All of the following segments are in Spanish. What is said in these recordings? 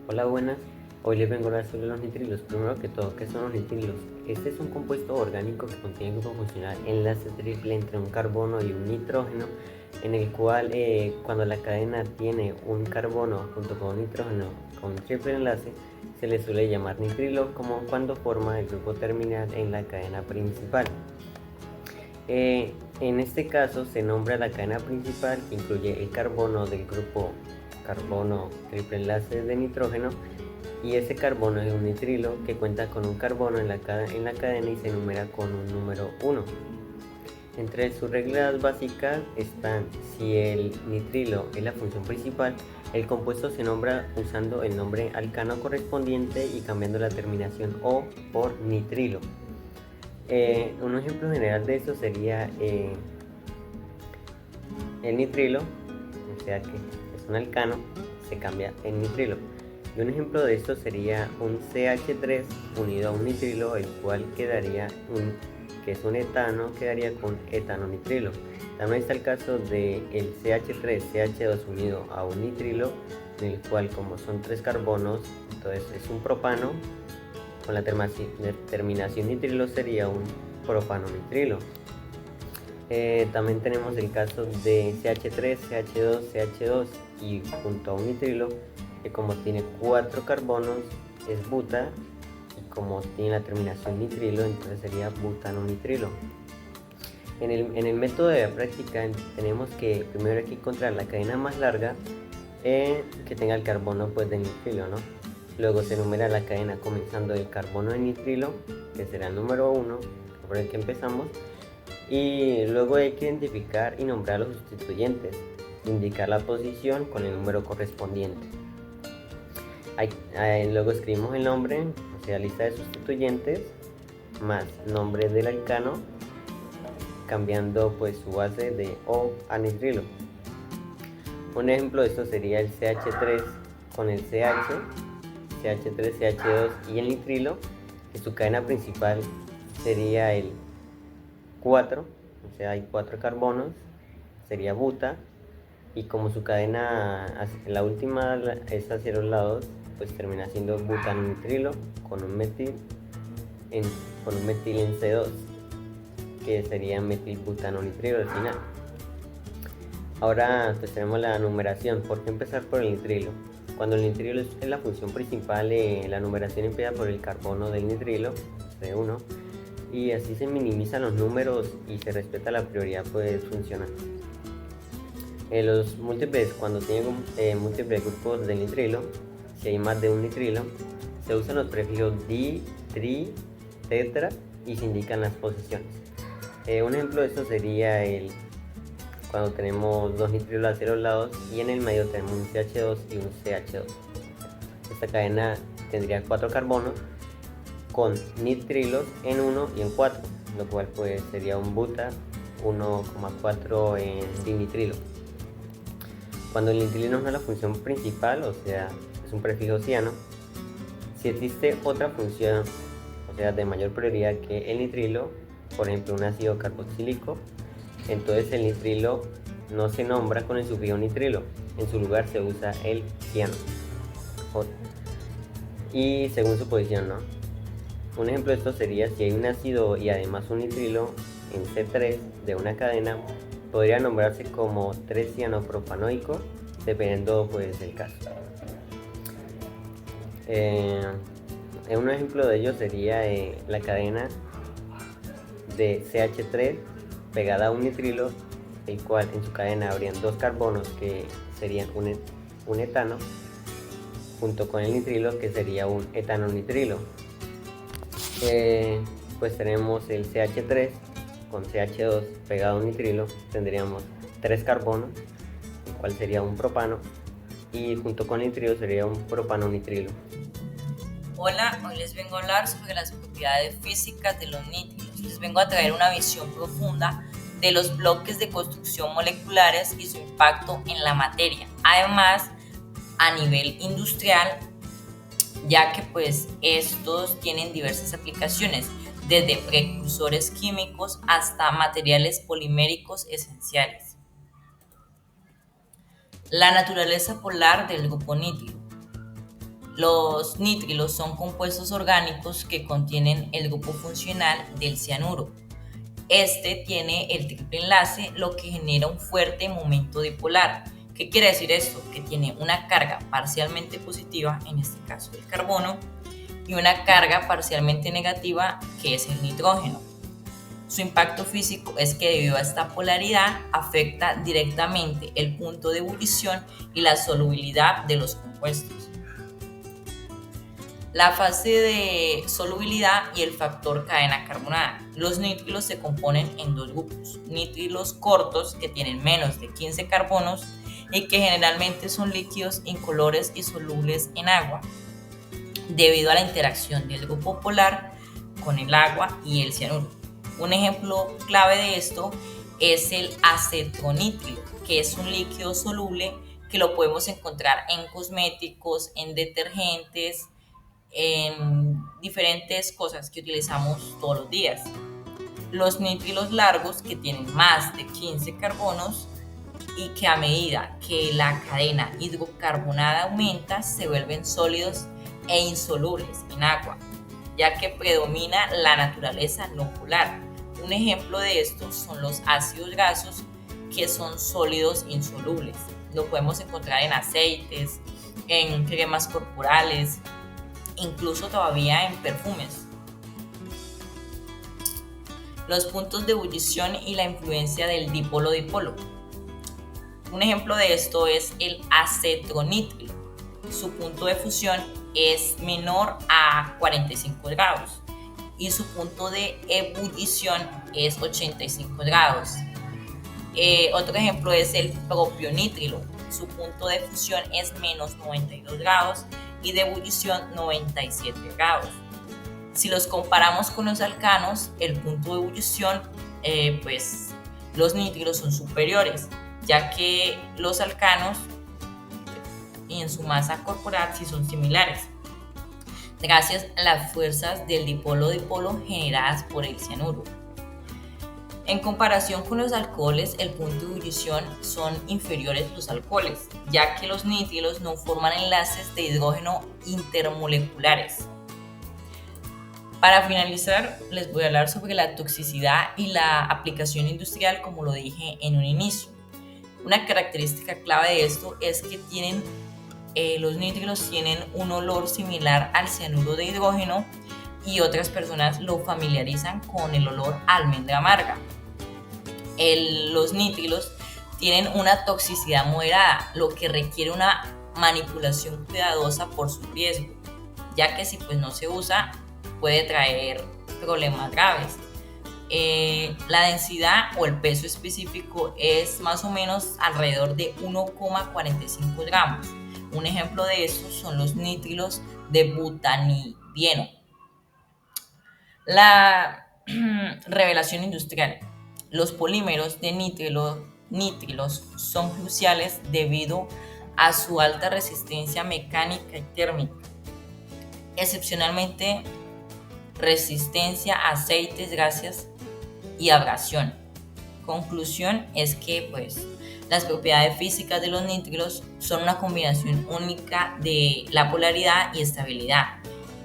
Hola, buenas. Hoy les vengo a hablar sobre los nitrilos. Primero que todo, ¿qué son los nitrilos? Este es un compuesto orgánico que contiene un grupo funcional enlace triple entre un carbono y un nitrógeno, en el cual cuando la cadena tiene un carbono junto con un nitrógeno con un triple enlace, se le suele llamar nitrilo, como cuando forma el grupo terminal en la cadena principal. En este caso se nombra la cadena principal, que incluye el carbono del grupo carbono triple enlace de nitrógeno, y ese carbono es un nitrilo que cuenta con un carbono en la cadena y se enumera con un número 1. Entre sus reglas básicas están: si el nitrilo es la función principal, el compuesto se nombra usando el nombre alcano correspondiente y cambiando la terminación O por nitrilo. Un ejemplo general de eso sería el nitrilo, o sea que es un alcano, se cambia en nitrilo. Y un ejemplo de esto sería un CH3 unido a un nitrilo, el cual quedaría que es un etano, quedaría con etano nitrilo. También está el caso del CH3CH2 unido a un nitrilo, en el cual, como son 3 carbonos, entonces es un propano, con la terminación nitrilo sería un propano nitrilo. También tenemos el caso de CH3, CH2, CH2 y junto a un nitrilo, que como tiene 4 carbonos es buta, y como tiene la terminación nitrilo, entonces sería butano nitrilo. En el método de la práctica tenemos que primero hay que encontrar la cadena más larga que tenga el carbono pues de nitrilo, ¿no? Luego se enumera la cadena comenzando del carbono de nitrilo, que será el número 1, por el que empezamos. Y luego hay que identificar y nombrar los sustituyentes, indicar la posición con el número correspondiente. Luego escribimos el nombre, o sea, lista de sustituyentes, más nombre del alcano, cambiando pues su base de O a nitrilo. Un ejemplo de esto sería el CH3 con el CH, CH3, CH2 y el nitrilo, que su cadena principal sería el 4, o sea, hay 4 carbonos, sería buta, y como su cadena, la última es hacia los lados, pues termina siendo butano-nitrilo con un metil en C2, que sería metilbutano-nitrilo al final. Ahora pues tenemos la numeración. ¿Por qué empezar por el nitrilo? Cuando el nitrilo es la función principal, la numeración empieza por el carbono del nitrilo, C1, y así se minimizan los números y se respeta la prioridad pues funcional. Los múltiples, cuando tienen múltiples grupos de nitrilo, si hay más de un nitrilo, se usan los prefijos di, tri, tetra y se indican las posiciones. Un ejemplo de esto sería cuando tenemos dos nitrilos hacia los lados y en el medio tenemos un CH2 y un CH2. Esta cadena tendría 4 carbonos con nitrilos en 1 y en 4, lo cual pues sería un buta 1,4 en dinitrilo. Cuando el nitrilo no es la función principal, o sea, es un prefijo ciano, si existe otra función, o sea, de mayor prioridad que el nitrilo, por ejemplo un ácido carboxílico, entonces el nitrilo no se nombra con el sufijo nitrilo, en su lugar se usa el ciano. Y según su posición, ¿no? Un ejemplo de esto sería si hay un ácido y además un nitrilo en C3 de una cadena, podría nombrarse como 3-cianopropanoico, dependiendo pues del caso. Un ejemplo de ello sería la cadena de CH3 pegada a un nitrilo, el cual en su cadena habrían 2 carbonos que serían un etano, junto con el nitrilo que sería un etano nitrilo. Pues tenemos el CH3 con CH2 pegado a un nitrilo, tendríamos 3 carbonos, el cual sería un propano, y junto con el nitrilo sería un propano nitrilo. Hola, hoy les vengo a hablar sobre las propiedades físicas de los nitrilos. Les vengo a traer una visión profunda de los bloques de construcción moleculares y su impacto en la materia. Además, a nivel industrial, ya que pues estos tienen diversas aplicaciones, desde precursores químicos hasta materiales poliméricos esenciales. La naturaleza polar del grupo nítrico. Los nitrilos son compuestos orgánicos que contienen el grupo funcional del cianuro. Este tiene el triple enlace, lo que genera un fuerte momento dipolar. ¿Qué quiere decir esto? Que tiene una carga parcialmente positiva, en este caso el carbono, y una carga parcialmente negativa, que es el nitrógeno. Su impacto físico es que debido a esta polaridad afecta directamente el punto de ebullición y la solubilidad de los compuestos. La fase de solubilidad y el factor cadena carbonada. Los nitrilos se componen en dos grupos: nitrilos cortos, que tienen menos de 15 carbonos y que generalmente son líquidos, incolores y solubles en agua, debido a la interacción del grupo polar con el agua y el cianuro. Un ejemplo clave de esto es el acetonitrilo, que es un líquido soluble que lo podemos encontrar en cosméticos, en detergentes, en diferentes cosas que utilizamos todos los días. Los nitrilos largos, que tienen más de 15 carbonos y que a medida que la cadena hidrocarbonada aumenta se vuelven sólidos e insolubles en agua, ya que predomina la naturaleza no polar. Un ejemplo de estos son los ácidos grasos, que son sólidos insolubles. Lo podemos encontrar en aceites, en cremas corporales, incluso todavía en perfumes. Los puntos de ebullición y la influencia del dipolo-dipolo. Un ejemplo de esto es el acetonitrilo. Su punto de fusión es menor a 45 grados y su punto de ebullición es 85 grados. Otro ejemplo es el propionítrilo. Su punto de fusión es menos 92 grados y de ebullición 97 grados. Si los comparamos con los alcanos, el punto de ebullición, pues los nitrilos son superiores, ya que los alcanos y en su masa corporal sí son similares, gracias a las fuerzas del dipolo-dipolo generadas por el cianuro. En comparación con los alcoholes, el punto de ebullición son inferiores los alcoholes, ya que los nitrilos no forman enlaces de hidrógeno intermoleculares. Para finalizar, les voy a hablar sobre la toxicidad y la aplicación industrial, como lo dije en un inicio. Una característica clave de esto es que los nitrilos tienen un olor similar al cianuro de hidrógeno y otras personas lo familiarizan con el olor a almendra amarga. Los nitrilos tienen una toxicidad moderada, lo que requiere una manipulación cuidadosa por su riesgo, ya que si no se usa puede traer problemas graves. La densidad o el peso específico es más o menos alrededor de 1,45 gramos. Un ejemplo de estos son los nitrilos de butanidieno. La revelación industrial. Los polímeros de nitrilos son cruciales debido a su alta resistencia mecánica y térmica, excepcionalmente resistencia a aceites, gases y abrasión. Conclusión es que las propiedades físicas de los nitrilos son una combinación única de la polaridad y estabilidad,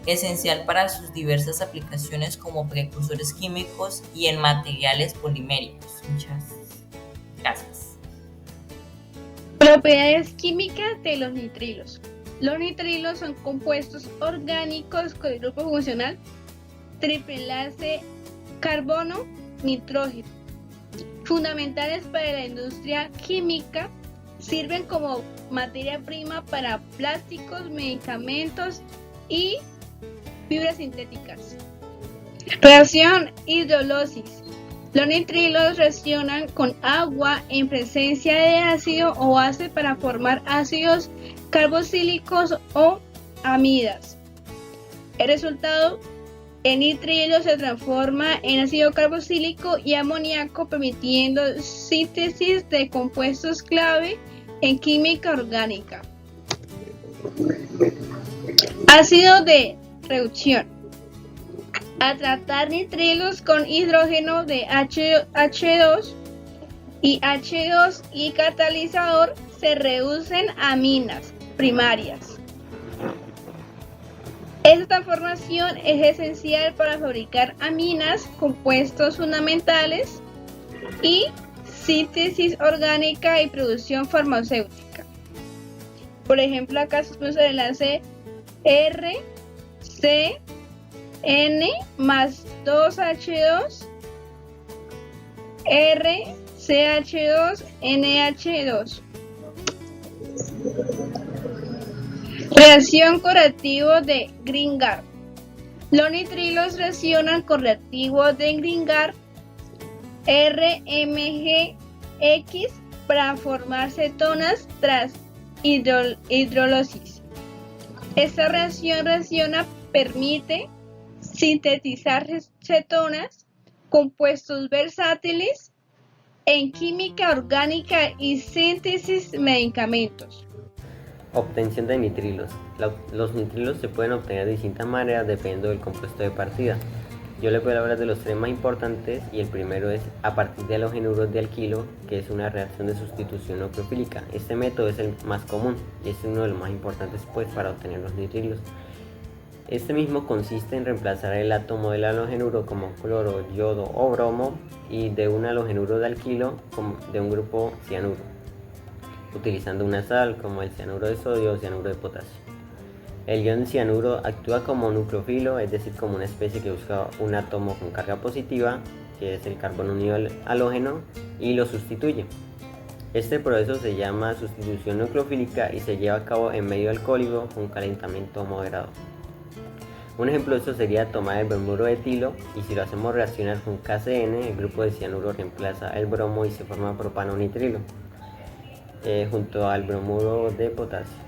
esencial para sus diversas aplicaciones como precursores químicos y en materiales poliméricos. Muchas gracias. Propiedades químicas de los nitrilos. Los nitrilos son compuestos orgánicos con el grupo funcional triple enlace carbono-nitrógeno. Fundamentales para la industria química, sirven como materia prima para plásticos, medicamentos y fibras sintéticas. Reacción hidrólisis. Los nitrilos reaccionan con agua en presencia de ácido o base para formar ácidos carboxílicos o amidas. El resultado, el nitrilo se transforma en ácido carboxílico y amoníaco, permitiendo síntesis de compuestos clave en química orgánica. Ácido de reducción. Al tratar nitrilos con hidrógeno de H2 y catalizador, se reducen aminas primarias. Esta transformación es esencial para fabricar aminas, compuestos fundamentales y síntesis orgánica y producción farmacéutica. Por ejemplo, acá se puso el enlace RCN más 2H2 RCH2NH2. Reacción con reactivo de Grignard. Los nitrilos reaccionan con reactivos de Grignard RMGX para formar cetonas tras hidrólisis. Esta reacción permite sintetizar cetonas, compuestos versátiles en química orgánica y síntesis de medicamentos. Obtención de nitrilos. Los nitrilos se pueden obtener de distintas maneras dependiendo del compuesto de partida. Yo les voy a hablar de los tres más importantes y el primero es a partir de halogenuros de alquilo, que es una reacción de sustitución nucleofílica. Este método es el más común y es uno de los más importantes para obtener los nitrilos. Este mismo consiste en reemplazar el átomo del halogenuro como cloro, yodo o bromo y de un halogenuro de alquilo de un grupo cianuro, utilizando una sal como el cianuro de sodio o cianuro de potasio. El ion cianuro actúa como nucleófilo, es decir, como una especie que busca un átomo con carga positiva, que es el carbono unido al halógeno, y lo sustituye. Este proceso se llama sustitución nucleofílica y se lleva a cabo en medio alcohólico con calentamiento moderado. Un ejemplo de esto sería tomar el bromuro de etilo y si lo hacemos reaccionar con KCN, el grupo de cianuro reemplaza el bromo y se forma propanonitrilo junto al bromuro de potasio.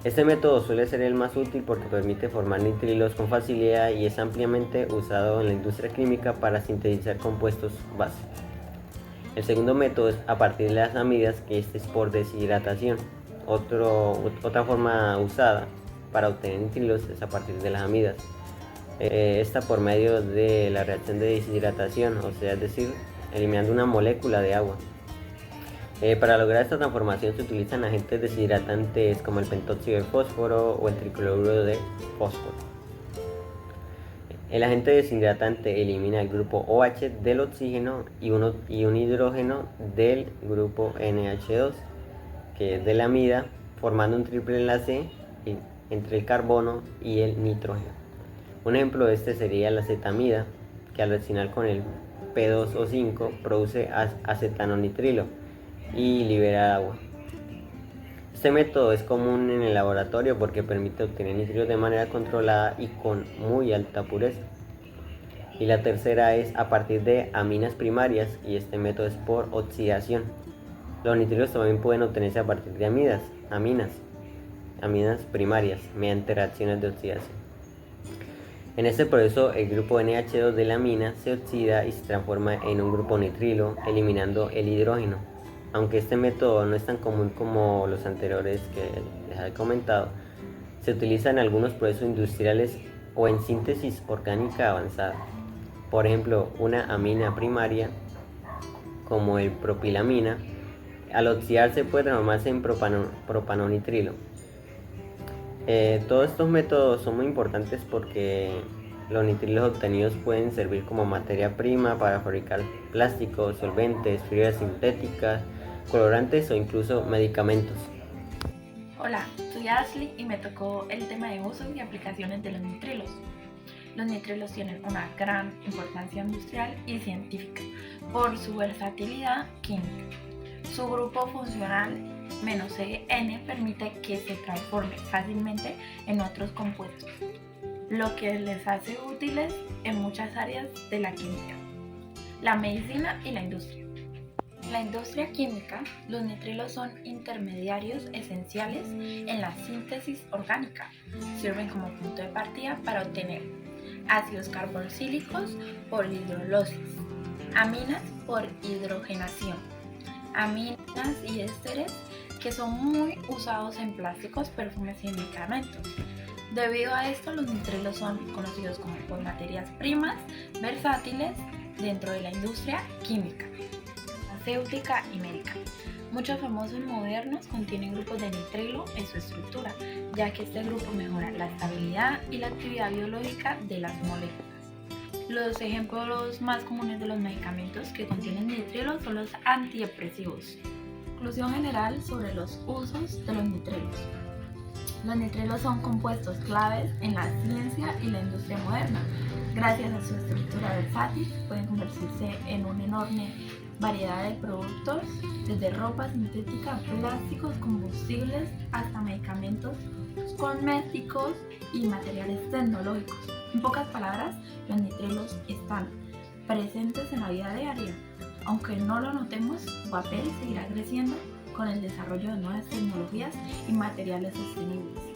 Este método suele ser el más útil porque permite formar nitrilos con facilidad y es ampliamente usado en la industria química para sintetizar compuestos base. El segundo método es a partir de las amidas, que este es por deshidratación. Otra forma usada para obtener nitrilos es a partir de las amidas. Esta por medio de la reacción de deshidratación, o sea, es decir, eliminando una molécula de agua. Para lograr esta transformación se utilizan agentes deshidratantes como el pentóxido de fósforo o el tricloruro de fósforo. El agente deshidratante elimina el grupo OH del oxígeno y un hidrógeno del grupo NH2, que es de la amida, formando un triple enlace entre el carbono y el nitrógeno. Un ejemplo de este sería la acetamida, que al reaccionar con el P2O5 produce acetanonitrilo y libera agua. Este método es común en el laboratorio porque permite obtener nitrilos de manera controlada y con muy alta pureza. Y la tercera es a partir de aminas primarias y este método es por oxidación. Los nitrilos también pueden obtenerse a partir de aminas primarias mediante reacciones de oxidación. En este proceso el grupo NH2 de la amina se oxida y se transforma en un grupo nitrilo eliminando el hidrógeno. Aunque este método no es tan común como los anteriores que les he comentado, se utiliza en algunos procesos industriales o en síntesis orgánica avanzada. Por ejemplo, una amina primaria, como el propilamina, al oxidarse puede transformarse en propanonitrilo. Todos estos métodos son muy importantes porque los nitrilos obtenidos pueden servir como materia prima para fabricar plásticos, solventes, fibras sintéticas, colorantes o incluso medicamentos. Hola, soy Ashley y me tocó el tema de usos y aplicaciones de los nitrilos. Los nitrilos tienen una gran importancia industrial y científica por su versatilidad química. Su grupo funcional -CN permite que se transforme fácilmente en otros compuestos, lo que les hace útiles en muchas áreas de la química, la medicina y la industria. En la industria química, los nitrilos son intermediarios esenciales en la síntesis orgánica. Sirven como punto de partida para obtener ácidos carboxílicos por hidrólisis, aminas por hidrogenación, aminas y ésteres que son muy usados en plásticos, perfumes y medicamentos. Debido a esto, los nitrilos son conocidos como por materias primas versátiles dentro de la industria química, farmacéutica y médica. Muchos famosos modernos contienen grupos de nitrilo en su estructura, ya que este grupo mejora la estabilidad y la actividad biológica de las moléculas. Los ejemplos más comunes de los medicamentos que contienen nitrilo son los antidepresivos. Conclusión general sobre los usos de los nitrilos. Los nitrilos son compuestos claves en la ciencia y la industria moderna. Gracias a su estructura versátil, pueden convertirse en una enorme variedad de productos, desde ropa sintética, plásticos, combustibles, hasta medicamentos, cosméticos y materiales tecnológicos. En pocas palabras, los nitrilos están presentes en la vida diaria. Aunque no lo notemos, su papel seguirá creciendo con el desarrollo de nuevas tecnologías y materiales sostenibles.